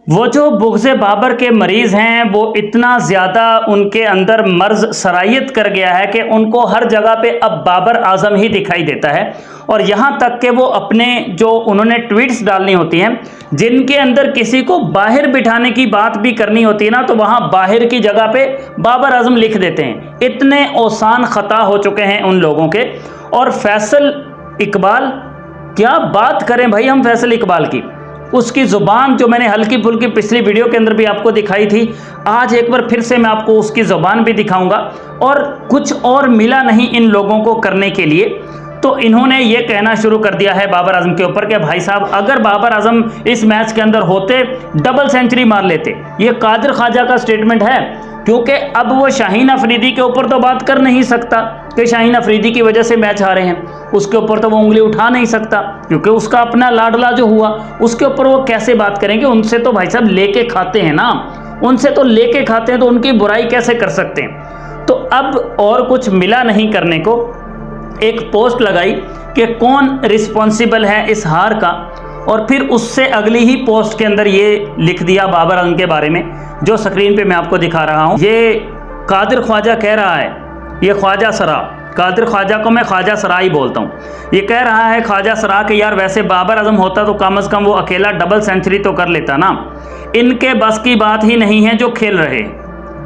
वो जो बुग़्ज़ बाबर के मरीज़ हैं वो इतना ज़्यादा उनके अंदर मर्ज़ सरायत कर गया है कि उनको हर जगह पे अब बाबर आज़म ही दिखाई देता है। और यहाँ तक कि वो अपने जो उन्होंने ट्वीट्स डालनी होती हैं जिनके अंदर किसी को बाहर बिठाने की बात भी करनी होती है ना, तो वहाँ बाहर की जगह पे बाबर आज़म लिख देते हैं। इतने ओसान ख़ता हो चुके हैं उन लोगों के। और फैसल इकबाल, क्या बात करें भाई हम फैसल इकबाल की, उसकी ज़ुबान जो मैंने हल्की फुल्की पिछली वीडियो के अंदर भी आपको दिखाई थी, आज एक बार फिर से मैं आपको उसकी ज़ुबान भी दिखाऊंगा। और कुछ और मिला नहीं इन लोगों को करने के लिए, तो इन्होंने ये कहना शुरू कर दिया है बाबर आज़म के ऊपर कि भाई साहब अगर बाबर आज़म इस मैच के अंदर होते डबल सेंचुरी मार लेते। ये कादिर ख्वाजा का स्टेटमेंट है, क्योंकि अब वो शाहीन अफरीदी के ऊपर तो बात कर नहीं सकता कि शाहीन अफरीदी की वजह से मैच हारे हैं, उसके ऊपर तो वो उंगली उठा नहीं सकता क्योंकि उसका अपना लाडला जो हुआ उसके ऊपर वो कैसे बात करेंगे। उनसे तो भाई साहब लेके खाते हैं ना, उनसे तो लेके खाते हैं, तो उनकी बुराई कैसे कर सकते हैं। तो अब और कुछ मिला नहीं करने को, एक पोस्ट लगाई कि कौन रिस्पॉन्सिबल है इस हार का, और फिर उससे अगली ही पोस्ट के अंदर ये लिख दिया बाबर आज़म के बारे में, जो स्क्रीन पे मैं आपको दिखा रहा हूँ। ये कादिर ख्वाजा कह रहा है, ये ख्वाजा सरा, कादिर ख्वाजा को मैं ख्वाजा सरा ही बोलता हूँ। ये कह रहा है ख्वाजा सरा कि यार वैसे बाबर आज़म होता तो कम से कम वो अकेला डबल सेंचुरी तो कर लेता ना, इनके बस की बात ही नहीं है जो खेल रहे।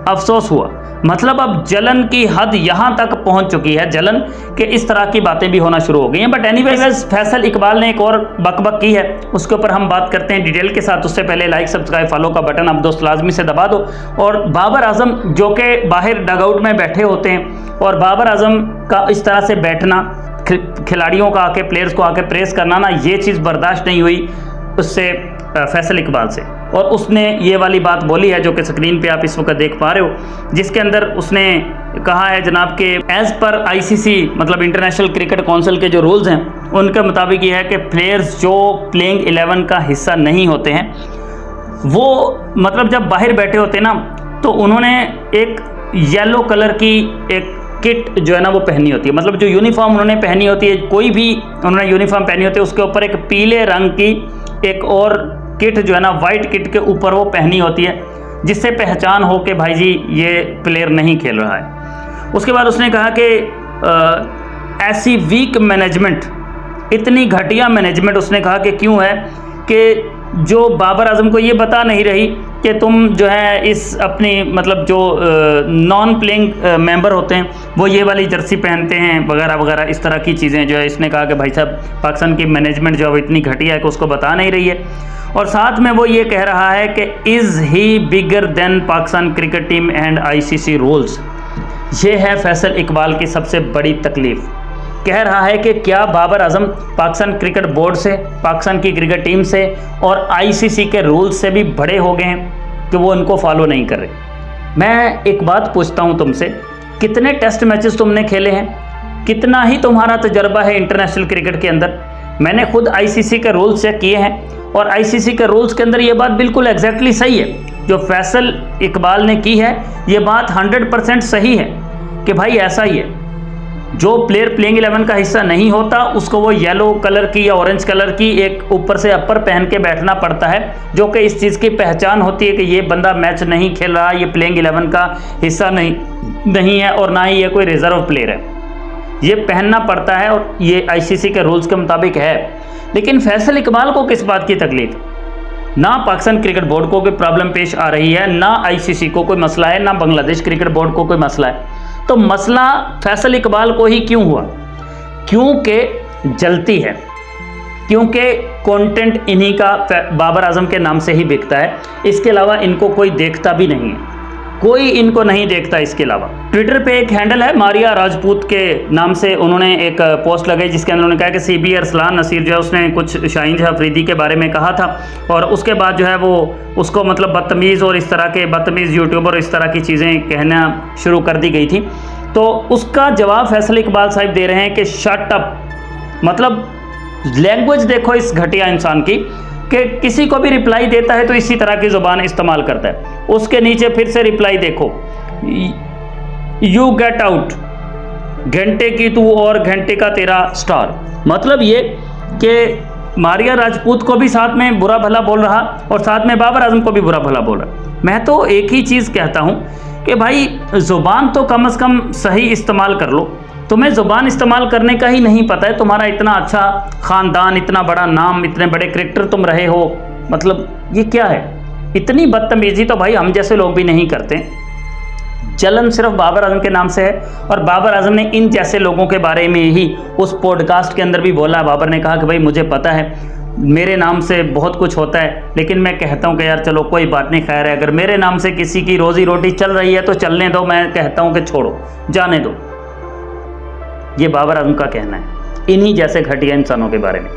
अफसोस हुआ, मतलब अब जलन की हद यहाँ तक पहुँच चुकी है, जलन के इस तरह की बातें भी होना शुरू हो गई हैं। बट एनीवेज फैसल इकबाल ने एक और बकबक की है, उसके ऊपर हम बात करते हैं डिटेल के साथ। उससे पहले लाइक सब्सक्राइब फॉलो का बटन आप दोस्त लाजमी से दबा दो। और बाबर आज़म जो कि बाहर डगआउट में बैठे होते हैं, और बाबर आज़म का इस तरह से बैठना, खिलाड़ियों का आके प्लेयर्स को आके प्रेस करना ना, ये चीज़ बर्दाश्त नहीं हुई उससे, फैसल इकबाल से। और उसने ये वाली बात बोली है जो कि स्क्रीन पे आप इस वक्त देख पा रहे हो, जिसके अंदर उसने कहा है जनाब के एज़ पर आईसीसी मतलब इंटरनेशनल क्रिकेट काउंसिल के जो रूल्स हैं उनके मुताबिक ये है कि प्लेयर्स जो प्लेइंग 11 का हिस्सा नहीं होते हैं वो मतलब जब बाहर बैठे होते हैं ना, तो उन्होंने एक येलो कलर की एक किट जो है ना वो पहनी होती है। मतलब जो यूनिफॉर्म उन्होंने पहनी होती है, कोई भी उन्होंने यूनिफॉर्म पहनी होती है, उसके ऊपर एक पीले रंग की एक और किट जो है ना वाइट किट के ऊपर वो पहनी होती है, जिससे पहचान हो कि भाई जी ये प्लेयर नहीं खेल रहा है। उसके बाद उसने कहा कि ऐसी वीक मैनेजमेंट, इतनी घटिया मैनेजमेंट उसने कहा कि क्यों है कि जो बाबर आज़म को ये बता नहीं रही कि तुम जो है इस अपनी मतलब जो नॉन प्लेइंग मेंबर होते हैं वो ये वाली जर्सी पहनते हैं वगैरह वगैरह, इस तरह की चीज़ें जो है इसने कहा कि भाई साहब पाकिस्तान की मैनेजमेंट जो है इतनी घटिया है कि उसको बता नहीं रही है। और साथ में वो ये कह रहा है कि is he bigger than Pakistan cricket team and ICC rules. ये है फैसल इकबाल की सबसे बड़ी तकलीफ़। कह रहा है कि क्या बाबर आज़म पाकिस्तान क्रिकेट बोर्ड से, पाकिस्तान की क्रिकेट टीम से और आईसीसी के रूल्स से भी बड़े हो गए हैं कि वो इनको फॉलो नहीं कर रहे। मैं एक बात पूछता हूँ तुमसे, कितने टेस्ट मैचेस तुमने खेले हैं, कितना ही तुम्हारा तजर्बा है इंटरनेशनल क्रिकेट के अंदर। मैंने खुद आईसीसी के रूल्स चेक किए हैं और आईसीसी के रूल्स के अंदर ये बात बिल्कुल एग्जैक्टली सही है जो फैसल इकबाल ने की है। ये बात 100% सही है कि भाई ऐसा ही है, जो प्लेयर प्लेइंग 11 का हिस्सा नहीं होता उसको वो येलो कलर की या ऑरेंज कलर की एक ऊपर से अपर पहन के बैठना पड़ता है, जो कि इस चीज़ की पहचान होती है कि ये बंदा मैच नहीं खेल रहा, ये प्लेइंग 11 का हिस्सा नहीं है और ना ही ये कोई रिजर्व प्लेयर है। ये पहनना पड़ता है और ये आईसीसी के रूल्स के मुताबिक है। लेकिन फैसल इकबाल को किस बात की तकलीफ? ना पाकिस्तान क्रिकेट बोर्ड को कोई प्रॉब्लम पेश आ रही है, ना आईसीसी को कोई मसला है, ना बांग्लादेश क्रिकेट बोर्ड को कोई मसला है। तो मसला फैसल इकबाल को ही क्यों हुआ? क्योंकि जलती है, क्योंकि कंटेंट इन्हीं का बाबर आज़म के नाम से ही बिकता है, इसके अलावा इनको कोई देखता भी नहीं है, कोई इनको नहीं देखता। इसके अलावा ट्विटर पे एक हैंडल है मारिया राजपूत के नाम से, उन्होंने एक पोस्ट लगाई जिसके अंदर उन्होंने कहा कि सीबी अरसलान नसीर जो है उसने कुछ शाहीन अफरीदी के बारे में कहा था और उसके बाद जो है वो उसको मतलब बदतमीज़ और इस तरह के बदतमीज़ यूट्यूबर इस तरह की चीज़ें कहना शुरू कर दी गई थी। तो उसका जवाब फैसल इकबाल साहब दे रहे हैं कि शट अप। मतलब लैंग्वेज देखो इस घटिया इंसान की कि किसी को भी रिप्लाई देता है तो इसी तरह की ज़ुबान इस्तेमाल करता है। उसके नीचे फिर से रिप्लाई देखो, यू गेट आउट, घंटे की तू और घंटे का तेरा स्टार। मतलब ये कि मारिया राजपूत को भी साथ में बुरा भला बोल रहा और साथ में बाबर आजम को भी बुरा भला बोल रहा। मैं तो एक ही चीज़ कहता हूँ कि भाई ज़ुबान तो कम से कम सही इस्तेमाल कर लो। तुम्हें ज़ुबान इस्तेमाल करने का ही नहीं पता है। तुम्हारा इतना अच्छा ख़ानदान, इतना बड़ा नाम, इतने बड़े क्रिकेटर तुम रहे हो, मतलब ये क्या है? इतनी बदतमीज़ी तो भाई हम जैसे लोग भी नहीं करते। जलन सिर्फ बाबर आजम के नाम से है और बाबर आजम ने इन जैसे लोगों के बारे में ही उस पॉडकास्ट के अंदर भी बोला। बाबर ने कहा कि भाई मुझे पता है मेरे नाम से बहुत कुछ होता है, लेकिन मैं कहता हूं कि यार चलो कोई बात नहीं, खैर है, अगर मेरे नाम से किसी की रोजी रोटी चल रही है तो चलने दो, मैं कहता हूं कि छोड़ो, जाने दो। ये बाबर आजम का कहना है इन्हीं जैसे घटिया इंसानों के बारे में।